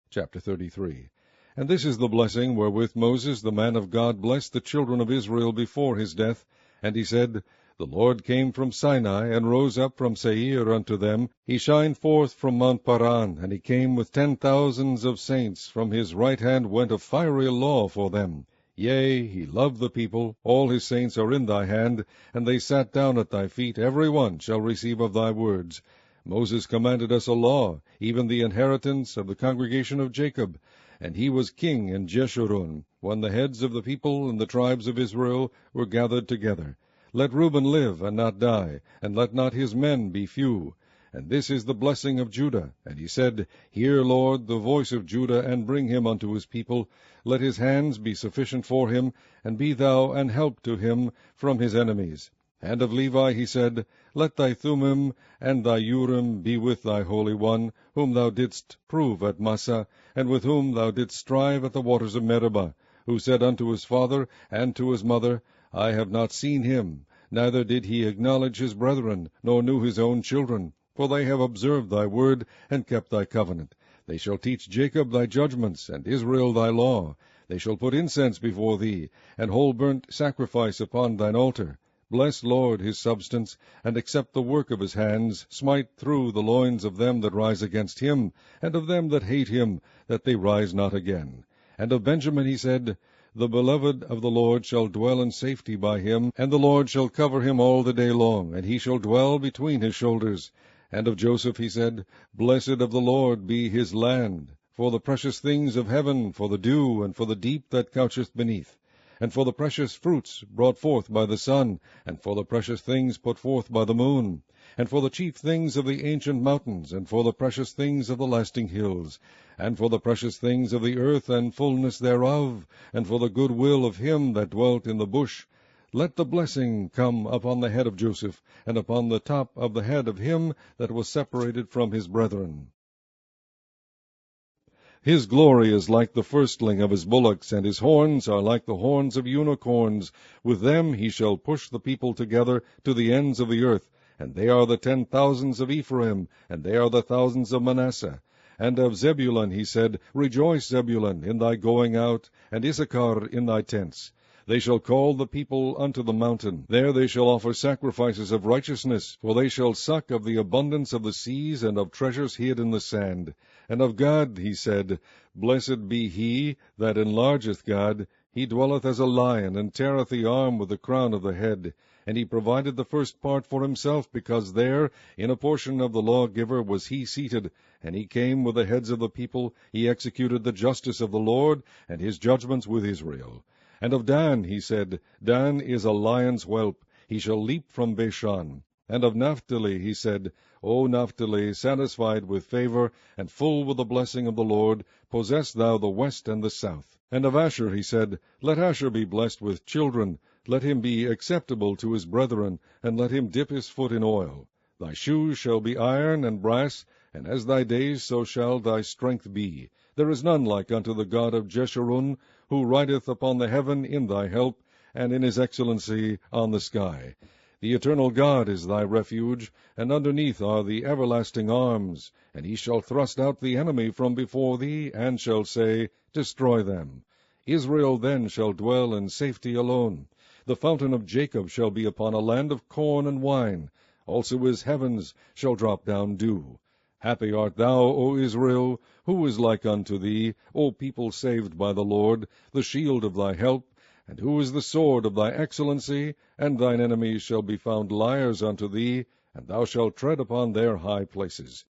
Chapter 33. And this is the blessing wherewith Moses the man of God blessed the children of Israel before his death. And he said, The Lord came from Sinai, and rose up from Seir unto them. He shined forth from Mount Paran, and he came with 10,000s of saints. From his right hand went a fiery law for them. Yea, he loved the people. All his saints are in thy hand, and they sat down at thy feet. Every one shall receive of thy words. Moses commanded us a law, even the inheritance of the congregation of Jacob. And he was king in Jeshurun, when the heads of the people and the tribes of Israel were gathered together. Let Reuben live, and not die, and let not his men be few. And this is the blessing of Judah. And he said, Hear, Lord, the voice of Judah, and bring him unto his people. Let his hands be sufficient for him, and be thou an help to him from his enemies. And of Levi he said, Let thy Thummim and thy Urim be with thy Holy One, whom thou didst prove at Massah, and with whom thou didst strive at the waters of Meribah, who said unto his father and to his mother, I have not seen him, neither did he acknowledge his brethren, nor knew his own children. For they have observed thy word, and kept thy covenant. They shall teach Jacob thy judgments, and Israel thy law. They shall put incense before thee, and whole burnt sacrifice upon thine altar. Bless, Lord, his substance, and accept the work of his hands. Smite through the loins of them that rise against him, and of them that hate him, that they rise not again. And of Benjamin he said, The beloved of the Lord shall dwell in safety by him, and the Lord shall cover him all the day long, and he shall dwell between his shoulders. And of Joseph he said, Blessed of the Lord be his land, for the precious things of heaven, for the dew, and for the deep that coucheth beneath, and for the precious fruits brought forth by the sun, and for the precious things put forth by the moon, and for the chief things of the ancient mountains, and for the precious things of the lasting hills, and for the precious things of the earth and fullness thereof, and for the good will of him that dwelt in the bush. Let the blessing come upon the head of Joseph, and upon the top of the head of him that was separated from his brethren. His glory is like the firstling of his bullocks, and his horns are like the horns of unicorns. With them he shall push the people together to the ends of the earth. And they are the 10,000s of Ephraim, and they are the thousands of Manasseh. And of Zebulun he said, Rejoice, Zebulun, in thy going out, and Issachar in thy tents. They shall call the people unto the mountain. There they shall offer sacrifices of righteousness, for they shall suck of the abundance of the seas, and of treasures hid in the sand. And of God he said, Blessed be he that enlargeth God. He dwelleth as a lion, and teareth the arm with the crown of the head. And he provided the first part for himself, because there, in a portion of the lawgiver, was he seated. And he came with the heads of the people. He executed the justice of the Lord, and his judgments with Israel. And of Dan he said, Dan is a lion's whelp, he shall leap from Bashan. And of Naphtali he said, O Naphtali, satisfied with favor, and full with the blessing of the Lord, possess thou the west and the south. And of Asher he said, Let Asher be blessed with children, let him be acceptable to his brethren, and let him dip his foot in oil. Thy shoes shall be iron and brass, and as thy days so shall thy strength be. There is none like unto the God of Jeshurun, who rideth upon the heaven in thy help, and in his excellency on the sky. The eternal God is thy refuge, and underneath are the everlasting arms. And he shall thrust out the enemy from before thee, and shall say, Destroy them. Israel then shall dwell in safety alone. The fountain of Jacob shall be upon a land of corn and wine. Also his heavens shall drop down dew. Happy art thou, O Israel! Who is like unto thee, O people saved by the Lord, the shield of thy help? And who is the sword of thy excellency? And thine enemies shall be found liars unto thee, and thou shalt tread upon their high places.